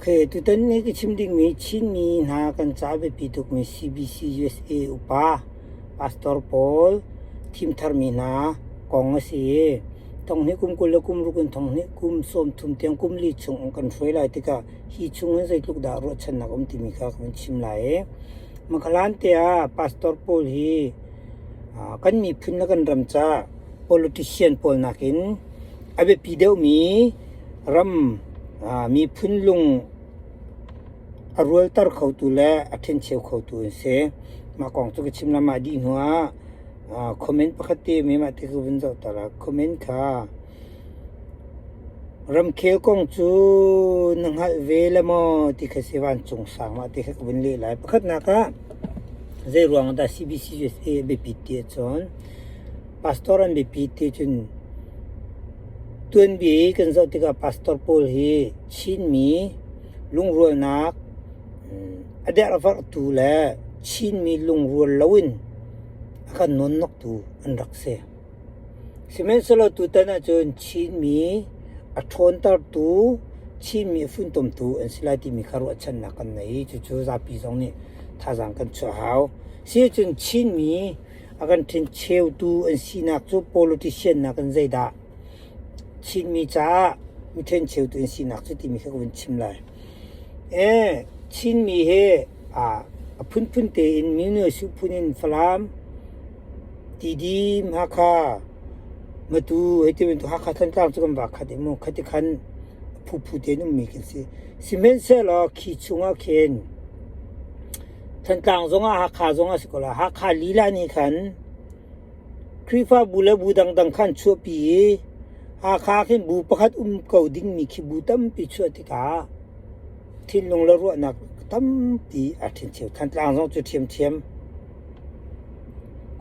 เคตุตันนี้ก็ชิมดิ้งมีชินมีนากันจ้าเบปีตุกมี CBC USA อุปาพาสตอร์พอลทีมทาร์มินากองเสียตรงนี้กุมกุลกุมรุกันตรงนี้กุมสมทุมเตียงกุมลีชงองกันช่วยไล่ติกาฮีชงเงินใส่ลูกดาวรถชนะกุมติมิกากันชิมไล่มาขลันเตียพาสตอร์พอลฮีกันมีพื้นนักกันรำจ้า politician พอลนักินอาเบปีเดียวมีรำมีพื้นลุงอรวยตาร์เขาตัวแลอัทเทนเชียวเขาตัวเสมากองตุกชิมละมาดีหัวคอมเมนต์ปกติไม่มาที่คุณจะตระคอมเมนต์ค่ะรำเขียวกองจูนังหัดเวลมอที่เขาเสวันจงสังมาที่เขาเป็นเลี้ยหลายปกตินักะเจรวงดา CBC USA เบปิเตียจอนพาสตอรันเบปิเตียจนตัวนบีกันจะที่กับพาสตอร์พอลฮีชินมีลุงรวยนักอเดรฟักตูแลชินมีลุงรวยลวินอาการนนนักตูอันรักเสียสิเมนสโลตูตันอาจารย์ชินมีอัฐอนตาตูชินมีฝุ่นตมตูอันสลายที่มีคารุอัชันนักกันไหนจู่ๆจะปีสองนี้ท่าจังกันชัวหาวเสียจนชินมีอาการทิ้งเชลตูอันสีนักจู่ politician นักกันใจดาชินมีจ้ามีทิ้งเชลตูอันสีนักจู่ที่มีเขาเป็นชิมไลชินมีเฮพุ่นเตอินมิเนอสุพุนินฟลามตีดีมฮักามาดูให้ที่เป็นตัวฮักาทันตามจุกันบักขัดเอโมขัดขันผู้เตนุ่มมีกันสิสิเมนเซลขีชุงอาเคนทันตามจงอาฮักาจงอาสกุลาฮักาลีลานี่ขันคริฟ้าบุเลบูดังขันชัวปีฮักาเข็นบูประคัดเกาดิ้งมีขีบูตั้มปิชัวติกาที่ลงละรัวนักตั้มปีอาทิตย์เชียวทันตามจงจุดเทียม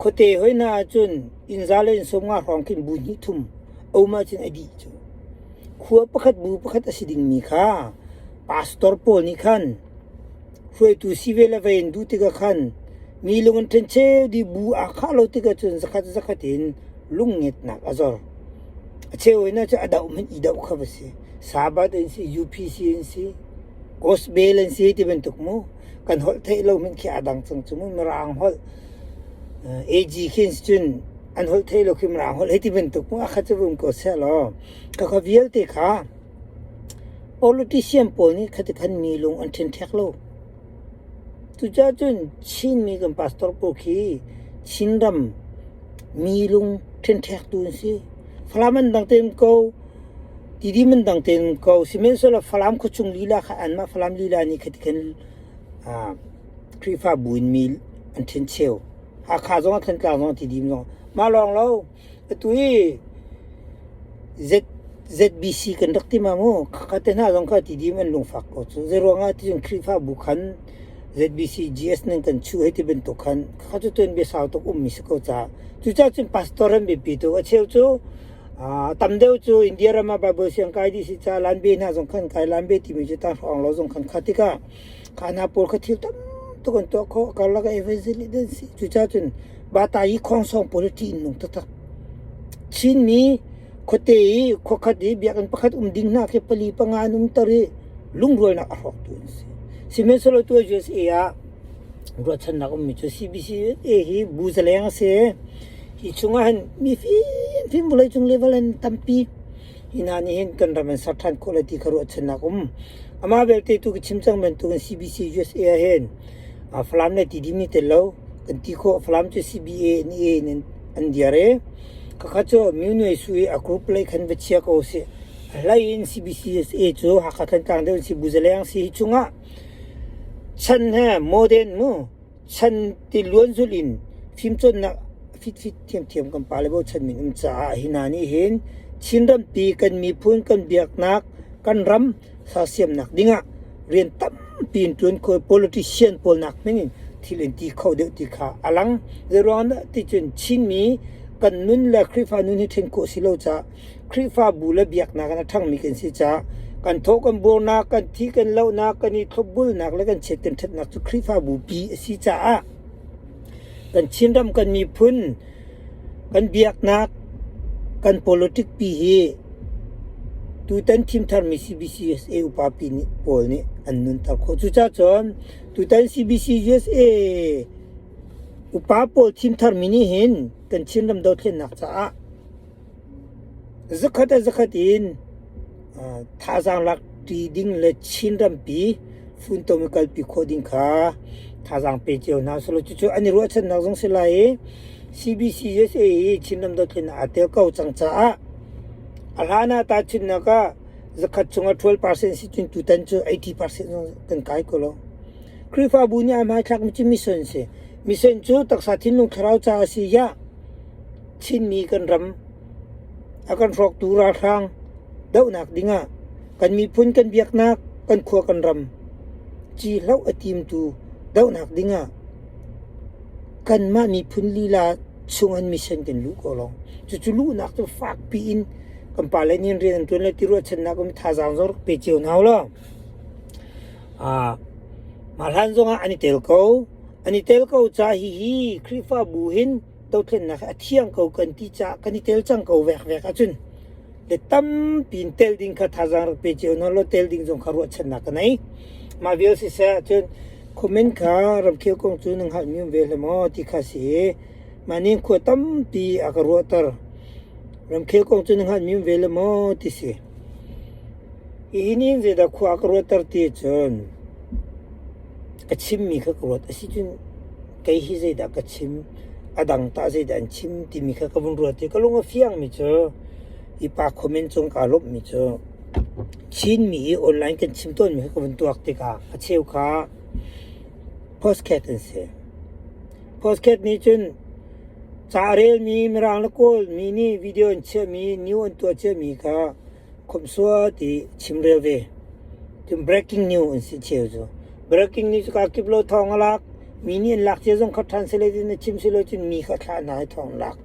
คนเตะหอยนาจนอินซาเลนสมงาของขึ้นบุญหิทุมเอามาจนอดีตจูขัวประคัดบูประคัดอสิดิงมีค่าพาสตอร์พอลนี่ขันช่วยตูซีเวลเวนดูติกาขันมีลุงอันเทนเชดีบูอาคาโลติกาจนสักเห็นลุงเงตนักอาจารย์เชวน่าจะอดาวมันอีดาวข้าพเจ้าสาบาดเอ็นซี UPC เอ็นซีกอสเบลเอ็นซีที่เป็นตุกมูกันหดเทเรามันแค่อดังจังจุมุนมารางหดAG ขึ้นจุนอันหดเทเราขึ้นมารางหดที่เป็นตุกมูอาคาจะรุ่งก็เสียแล้วก็เขาเวียลเตะค่ะ politician พอนี่เขาจะขันมีลงอันเทนเทคโลตุจ้าจุนชินมีกันพาสตอร์พอลคีชินดำมีลงเทนเทคตัวสิฟลามันดังเต็มเขาดีมันดังเต็มเขาสิเมนโซลฟลามคุชุงลีลาค่ะอันมาฟลามลีลานี่คือกันครีฟ้าบุญมีอันเทนเชลหาขาจงอันเทนกลางจงที่ดีมั้งมาลองแล้วตัวนี้ ZBC กันดักที่มาโม่ข้าแต่หน้าจงข้าที่ดีมันลงฝักก็จะเรื่องอะไรที่จงครีฟ้าบุคัน ZBC GS นั่นกันช่วยที่เป็นตัวคันเขาจะตัวนี้สาวตัวมิสก็จะจู่ๆจึงพาสตอร์เป็นปีตัวเชลจูตำเดียวจูอินเดียรามาบาบเสียงกายดิสิจ้าลันเบน่าสงขันกายลันเบที่มีจุดตั้งของเราสงขันขัดที่ก้าขานาปูขัดที่ตั้มตัวกันตัวเขาการละก็เอเวอร์ซิลิเดนซีจู่ๆจนบาตายของสอง politics นุ่งตัดชินมีคนเตยคนขัดดีเบียกันประคัดดิ่งหน้าเคปลีปังานุมตรีลุงรวยนักอรอกตัวนี้สิเมสโลตัวจูสเอียรัชนักมีจู CBC ฮีบูซเลงเสฮิชุงหันมีฟิล์มเลยจงเลเวลนตัมปีฮินานี่เห็นกันรำมันสัตว์คุณภาพคารุอัชนักอามาเบลต์ตุกชิมจังมันตุกัน CBC USA เห็นฟลามเนี่ยที่ดีมีเตลล์กันที่เขาฟลามจู CBA นี่อันเดียร์ก็เขาจะมีหน่วยสุยอากรุปเลยขันวิเชียก็เสียไล่อิน CBC USA จูหักกันกลางเดือนสิบูซเลงสิฮิชุงะฉันฮะโมเดลมั้งฉันที่ล้วนสุลินฟิล์มจนนักฟิตเทียมกันไปเลยว่าฉันมีจ้าหินานี่เห็นชินรำปีกันมีพูนกันเบียกนักกันรำสาเสียมนักดิ่งะเรียนตั้มปีนตัวคน politician พอนักไม่นี่ที่เล่นที่เขาเดือดที่ขาอลังเรื่องนั้นที่จนชินมีกันนุ่นและคริฟ้านุ่นที่เทนโคสิโลจ้าคริฟ้าบุลเบียกนักนั้นทั้งมีกันสิจ้ากันโทกันโบนักกันที่กันเล่านักกันนี่ทบบุลนักแล้วกันเช็ดกันทัดนักทุกคริฟ้าบุปีสิจ้ากันชินรำกันมีพุนกันเบียกนักกัน politics ปีเฮ tu tan team thar mi CBCUSA upapi ni pol ni annun tar kho chu cha chon tu tan CBCUSA upa pol team thar mini hin kan chin lam do thlen nak cha zakhat in thazang lak ti ding le chin ram pi fun to mekal pi khoding kha thazang pe cheu na solo chu ani ro chen na jong selai CBCUSA chin lam do thlen atel kau chang cha alhana ta chin na ka zakhat chunga 12% si chin tu tan chu 80% kan kai ko lo krifa bunya ma thak mi chi mission chu taksa thin lung kharau cha si ya chin mi kan ram akan rok tu ra thang dau nak dinga kan mi phun kan biak nak kan khua kan ram chi lau atim tu dau nak dinga kan ma mi phun lila chungan mission kan lu ko long chu lu nak tu fak pi in kan pa le nin ren tu le ti ro chen na ko mi tha jang zor pe chiu naw lo malhan zonga ani tel ko cha hi krifa buhin to thlen na athiang ko kan ti cha kan tel chang ko vek achun le tam pin tel ding kha tha jang pe chiu no lo tel ding jong kharo chen na ka nai ma viol si sa chun comment kha rab kheu kong chu nang ha mi ve le mo ti kha si manin ko tam pi akaro tar ram kheu kong chu nang ha mi ve le mo ti si inin je da khu akaro tar ti chun kachim mi kha krot asi chun kai hi je da kachim adang ta je dan chim ti mi kha kabun ro te kalonga fiang mi cho ipa comment chung ka lop mi cho chin mi online kan chim ton mi kha kabun tuak te ka acheu kha postcat an se postcat ni chun charel mi mrang la kol mi ni video an che mi new an to che mi kha khomso ti chimre ve tim breaking news an si cheu jo breaking news ka kiplo thong alak mini lak che jong kha translate in chim silo chin mi kha thla na thong lak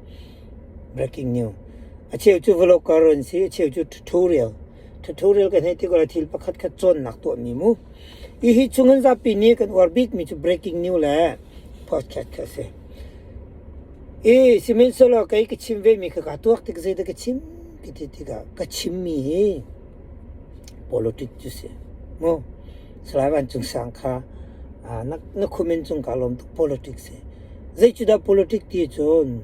breaking news acheu chu vlog karon si acheu chu tutorial kan heti ko thil pakhat kha chon nak to mi mu I hi chungan za pi ni kan orbit mi chu breaking news la podcast ka se simen solo kai ki chim ve mi kha tuak tik zai da ka chim ki ka chim mi politics chu se mo Selawan chung sang kha na comment chung kalom to politics se zai chu da politics ti chon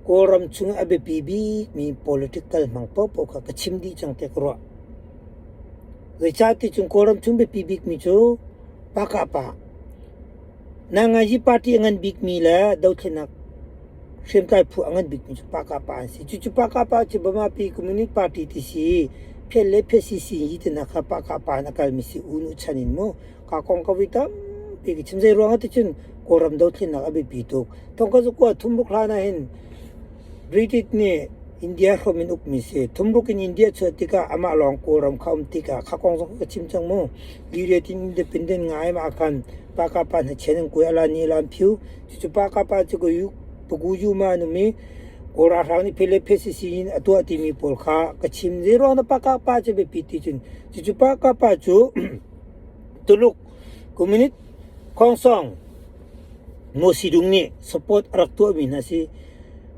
koram chung abe bibi mi political mang po kha ka chim di chang te kro zai cha ti chung koram chung be bibi mi chu pa na nga ji party ngan big mi la dau thenak sem kai phu angan big mi chu pa si chu pa chi bama pi communist party ti si phele phesi hi te na kha pa na kal mi si unu chanin mo ka kong ka vitam pi ki chimje ro ti chun koram do thin na abi pi to tong ka zu ko thumruk la na hin british ne india khomin up mi se thumruk in india chatika ama long koram kham tika kha kong ka chim chang mo liret independent ngai ma kan pa na chen ko ala ni lam phiu chu pa chu ko yu pugu yu ma nu mi ora rang ni phele phesi sin atwa ti mi pol kha kachim zero na pa che be piti chin chu pa chu tuluk community khongsong mo sidung ni support arak tu mi na si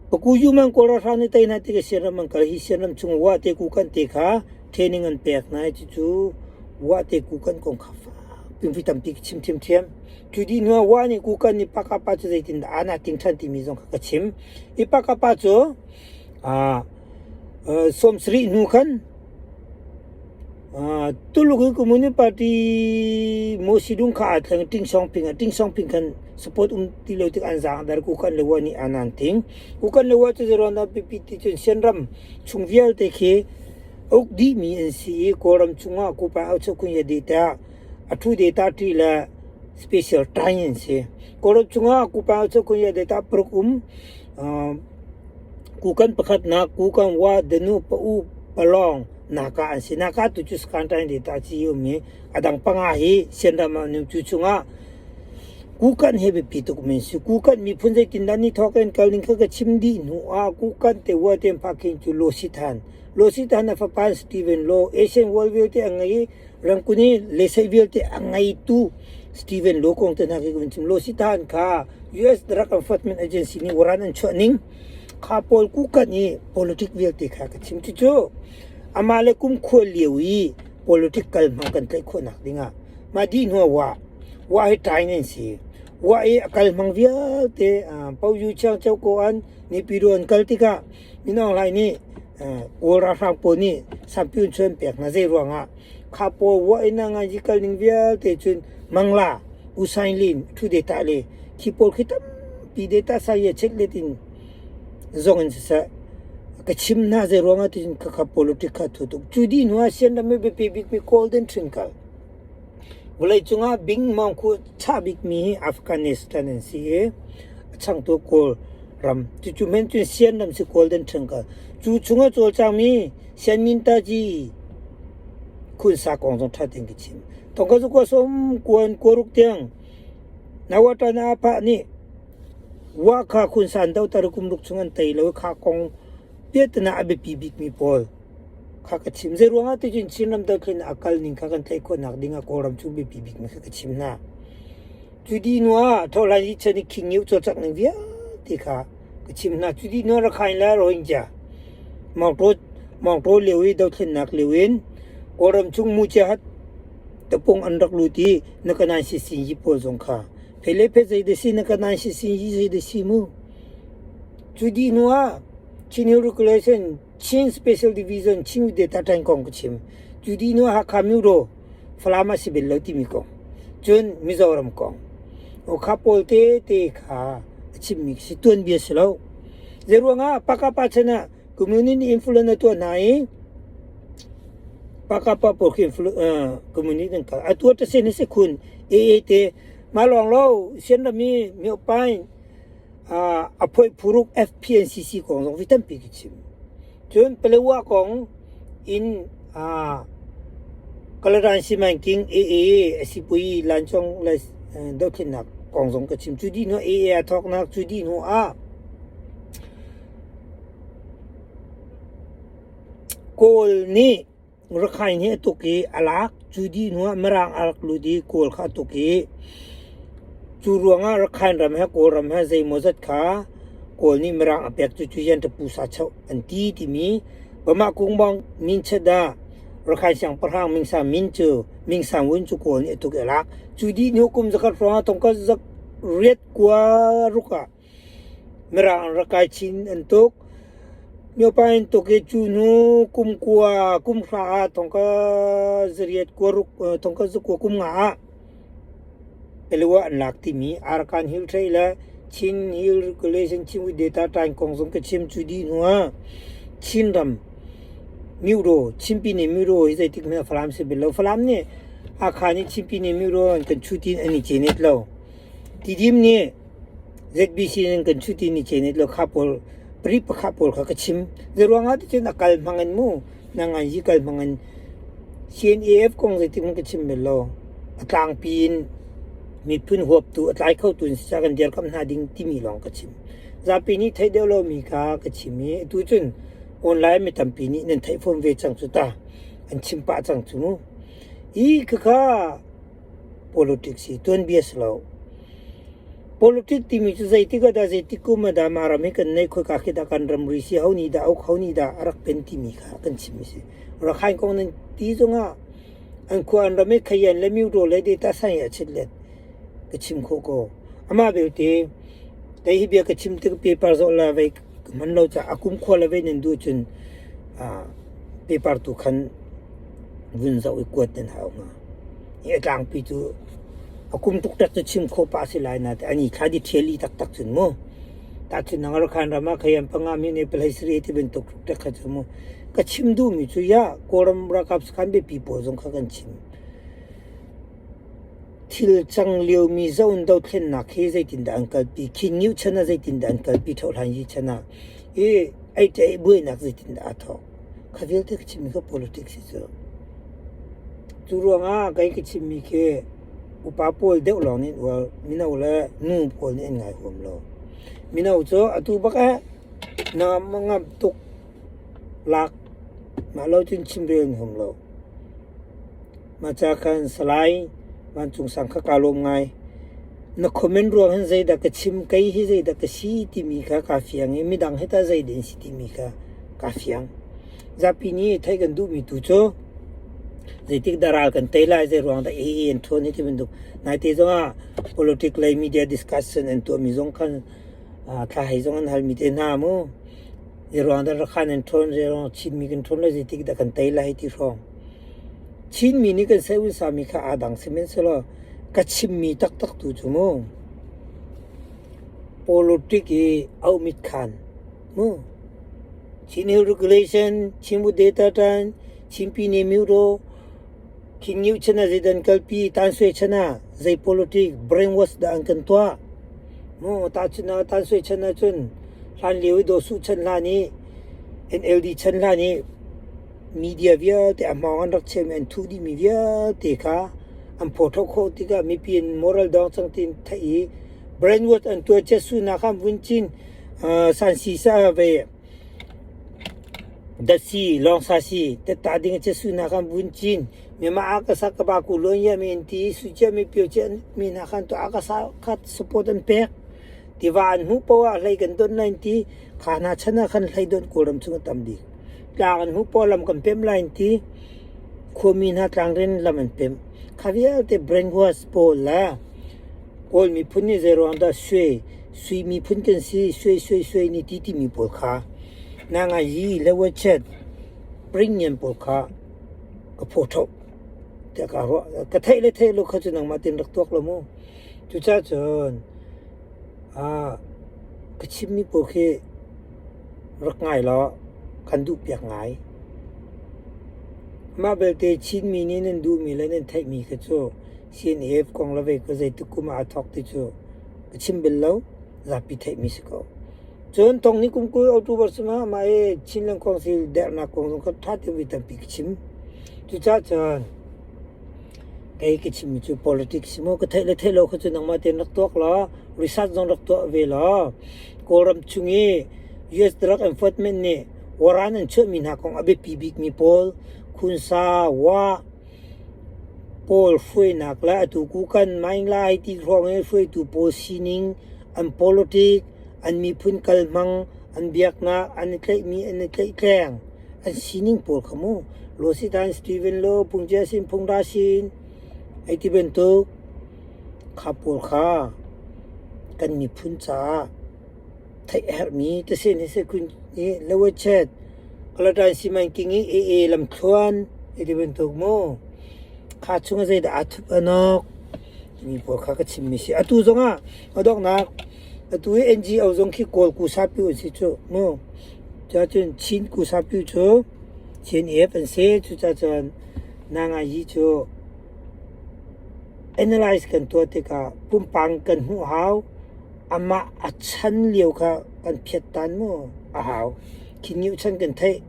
pakuyu man kora rang ni tai na ti ke seram man ka hi seram chung wa te ku kan te kha training an pek na chu wa te ku kan kong kha fa pim vitam pi chim tudi no wa ni ku kan ni pa chu zai tin ana ting than ti mi jong ka chim I pa chu som sri nu khan tulugu community party mo sidung kha thang ting song ping kan support ti lo tik an jang dar ku kan lewa ni anan ting ku kan lewa chu zero na ppt chen senram chungvial te khe ok di mi en si koram chunga ku pa au chu kun ya data athu data ti la special time se koram chunga ku pa chu kun ya data prokum ku kan pakhat na ku kan wa denu pa u palong naka an si naka tu chu skan time data chi yu mi adang panga hi senram nu chu chunga kukan hebe pituk men si kukan mi phunjai tindani thoken kalning kha chimdi nu kukan te watem phakin chu losithan na fa Stephen Lo Asian World View te angai rangkuni lesai view te angai tu Stephen Lo kong te na ke chim losithan kha US Drug Enforcement Agency ni waran an choning kha pol kukan ni politic view te kha chim chu อามาเลกุมควรเลียวอี political มันกันไกลคนนักดิงะมาดีนัวว่าให้ตายนั่นสิว่าไอ้กัลมังเวียเตปาวยูช่างเจ้าโกอันนี่ปีรวนกัลติกะนี่น้องไรนี่โอราฟังปนี่สัมพิวชนเปียกนาเจรวงะข้าพว่าไอ้นางจิกัลนิงเวียเตจุนมังลาอุสัยลินทุเดตาเลคีโปลคิดปีเดตาสายเช็ดเลตินจงอินเสะก็ชิมนาเจรวงะที่ข้าpolitikaทุกจุดีนัวเสียนดำไม่เป็นปีกมี golden trinkleวลายจุงอาบิงมังคุชาบิกมีอัฟกานิสถานสิเอช่างตัวโกลรัมจู่ๆเมนจุนเซียนดำสิโกลเดนชังกาจู่จุงอาโจลจางมีเซียนมินตาจีคุณสากองจงทัดเองกิชิมตองก็จุกสมกวนกรุกเตียงนวัตนาปะนี่ว่าข้าคุณสันดาวตารุกุมลุกจุงอันเตยแล้วข้ากองเปียตนาอเบปีบิกมีพอลข้าก็ชิมเจรวงอาที่จินชินลำดับขึ้นอาการนิ่งข้ากันไทยคนนักดิ่งอาโกรำจูบีปีบิกมีข้าก็ชิมนะจุดีนัวเท่าไรที่ฉันคิงยิ้วจดจักหนึ่งเวียที่ข้าก็ชิมนะจุดีนัวรักใครแล้วโรฮิงญามองโตเลี้ยวดาวขึ้นนักเลี้ยวโกรำจุงมูเจฮัดตะปงอันรักลูตีนักนายสิสิยิปโอซงข้าเพลเพใจเดสินักนายสิสิยิใจเดสิมูจุดีนัวชินิรุกเลเซนชินสเปเชียลดิวิชั่นชินวิเดต้าไทน์กองกชิมจุดีนัวฮักคามิโรฟลามาสิเบลลติมิกองจนมิซอรัมกองโอคาโปลเตข้าชิมมิกสิตัวนเบียสแล้วเจรวงอาปากาปัชนะคอมมูนิตี้อินฟลูเอนเซอร์ตัวไหนปากาปาปอคินฟลูคอมมูนิตี้นั่นก็อัตัวจะเซนเสคุณเอเตมาลองเล่าเช่นนั้นมีอภัยอภัยผู้รุก FPNCC ของสองวิตันปีกิชิมจนเปลว่าของอินกลรันซิมันกิงเอสิปุยลันชงเลสดอกนักของสองกิชิมจุดีนัวทอกนักจุดีนัวโกลนี่รักใครเนี่ยตุกีอลักจุดีนัวมรังอลักลูดีโกลข้าตุกีจูรวงรักใครรำให้โกลรำให้ใจมจัดขาโกลนี่มรังอเปียกจุยันตะปูสัชเอาอันที่ที่มีบะมากุงบองมินเชดารักใครเสียงประหังมิงสามมินเจอมิงสามวุ้นจุโกลนี่ตุกอลักจุดีนัวกุมจักรฟ้าตรงก็จักเรียดกว่ารุกะมรังรักใครชินอันตุกมีอภัยตุกจูนูกุมกัวกุมฟ้าตรงก็เรียดกว่ารุกตรงก็จุกกุมงาเปลว่าอันหลักที่มีอาร์การฮิลไทยละชินฮิลเกเลชันชิมวิดเดต้าไทน์กองสงกชิมจุดีนัวชินรำมิวโรชิมปีนี่มิวโรฮิใจที่มันฟลามสิเบลล์ฟลามเนี่ยอาคารนี้ชิมปีนี่มิวโรอันกันชุดีอันนี้เจเน็ตแล้วที่ดิมเนี่ย ZBC อันกันชุดีนี่เจเน็ตแล้วข้าพอลปริปข้าพอลข้าก็ชิมเรื่องว่าที่นักการมังงันมูนังอันยี่การมังงัน CNAF กองใจที่มันก็ชิมเบลล์กลางปีนมีพื้นหัวตัวหลายเข้าตุนสักกันเดียวกับนาดิ่งที่มีหลงกระชิมจากปีนี้ไทยเดียวเรามีกากระชิมมีตัวจนออนไลน์ไม่ทำปีนี้นั่นไทยฟอร์มเวจังสุดตาอันชิมปะจังจุนูอีกข้า politics ตัวนี้เบียสแล้ว politics ที่มีจุดใจที่ก็ได้ใจที่กูมาดามารามิกันในคุยกับคิดกันรำริสิเขานี่ดาเอาเขานี่ดารักเป็นที่มีค่ะกันชิมสิรักใครก็นั่นที่ตรงอ่ะอันควรรามิขยันและมิวโรและเดต้าไซน์เฉลี่ยกชิมโคโก้อามาเบลตีแต่ฮีเบียกชิมตึกเปเปอร์โซลาเวกมันเราจะอากุมขวาลาเวนันดูจนเปเปอร์ตุขันวุ้นจะอีกวดเดินหามาเนี่ยกลางปีจูอากุมตุกตัดจะชิมโคปาสิลายนะแต่อันนี้ขาดิเทลีตักจนโมตัดจนนังรักขันรามาขยันปังอามีเนี่ยเป็นไฮสเรียที่เป็นตุกตักจนโมก็ชิมดูมิจูยาโกรมรักอับสกันเบปีโปซงข้ากันชิมทิลจังเลียวมีเจ้าอุนดาวเทนนักเฮใจตินดานกัลปีคิงนิวชนะใจตินดานกัลปีเท่าไหร่ยี่ชนะไอ้ใจบุยนักใจตินดาทอข้าเวลเด็กชิมีก็ politics สิจูรวงไก่ก็ชิมีแค่อุปาโพลเด็กหล่อนี่ว่ามินาอุละนู่นโพลนี่ไงผมเรามินาอุจอตุบักน้ำมังตุกหลักมาเราจึงชิมเรื่องผมเรามาจากการสไลด์มันจงสังขการลมไงนักคอมเมนต์รวมให้ใจดักชิมไก่ให้ใจดักสีที่มีค่ะกาเฟียงไม่ดังให้ตาใจเด่นสิที่มีค่ะกาเฟียง Zapini taken do me to cho. They take the ral can tail as around the A and Tony Tivindu. Night is a political media discussion and to Mizon can Kahizon Halmite Namo. The Rwanda Khan and Tron zero chin migan toners they take the can tail it from. Chin mini can say with Samika Adang Semensolo Kachimi tak tak to Jumo. Politiki Aumit Khan. Mo. Chin regulation, Chimu data tan, Chimpi Nemuro. King Yu Chana Zidan Kalpi, Tanswe Chana, Zay Politik, Brainwash the Ankantua. No, Tachana, Tanswe Chana Chun, Lan Liu do Su Chan Lani, and LD Chan Lani, Media Via, the Amount of Chem and 2D Media, Teka, and Protocol Tika, Mipi and Moral Dawson Tai, Brainwash and Tuachesu Nakam Winchin, San Sisa Ve. Dasi long sasi te tading che suna kan buncin me ma aka sa ka ba ku lo ya menti su che me pio che mi na kan to aka sa khat support and pek diwan hu po a lai kan don 90 khana chana kan lai don koram chung tam di la kan hu po lam kan pem line ti khomi na tang ren lam an pem khavia te brainwash po la kol mi phuni zero anda sui mi phun kan si sui ni ti mi po kha Nanga yi lewe chet bring yen polka ka photo te ka ro ka thai lo khaju nang ma tin rak tok lo mo chu cha chon ka chimmi po khe rak ngai lo kan du pyak ngai ma bel te chin mi ni nen du mi le nen thai mi ka chu CNF kong la ve ko zai tu kuma thok ti chu ka chim bel lo za pi thai mi se ko John Tong ni kum ko October sama mai chinlang kong sil der na kong ko thati vitam pikchim tu cha chan kai ke chim chu politics mo ko thelo ko chu nang ma te nak tok la research jong rak to ve la koram chungi US drug enforcement ne waran an chu min ha kong abe pibik mi pol khunsa wa pol foi nak la tu ku kan main lai ti rong e foi tu po sining an politics an mi phun kalmang an biak na an tlai mi an tlai kleng an sining pol khamu lo si dan Steven Lo pungja sin phungda sin ai ti ben to khapol kha kan mi phun cha thai her mi te se ni se kun ni lewe chet kala dan si man kingi e lam khwan ai ti ben to mo kha chunga zai da athup anok mi pol kha ka chim mi si atu zonga adok na tu NGO zong ki kol ku sa pi si chu mo cha chen chin ku sa pi chu chen e pen se chu cha chan na nga yi chu analyze kan to te ka pum pang kan hu hau ama a chan liu ka kan phet tan mo a hau kin yu chan kan thai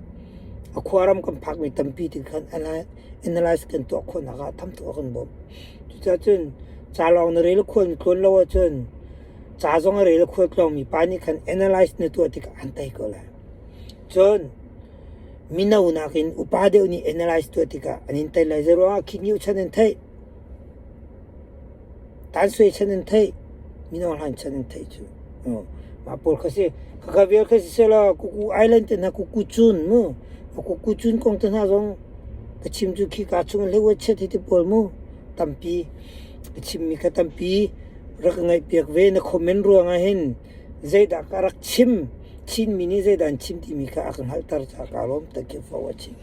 a khwaram kan phak mi tampi ti kan analyze kan to khon ga tham to kan bom chu cha chen cha long na re lo khon lo chen 자정을 이렇게 그럼 많이 간 애널라이즈 네트워크가 안 따이거라. 전 미나우나긴 우파데우니 애널라이즈 네트워크가 아닌 따이라이저와 기뉴 차는 타이 단수에 차는 타이 미나울 한 차는 타이죠. 마볼 것이 그가비어 것이라 구구 아일랜드 나 구구준 뭐 구구준 공전하종 그 침주키 가충을 해워 채티디 볼모 담비 침미가 담비 Rakangai piak ve na komen ruang ahin zaida karak chim chin mini zaidan chim ti mika akan haltar cha kalom. Thank you for watching.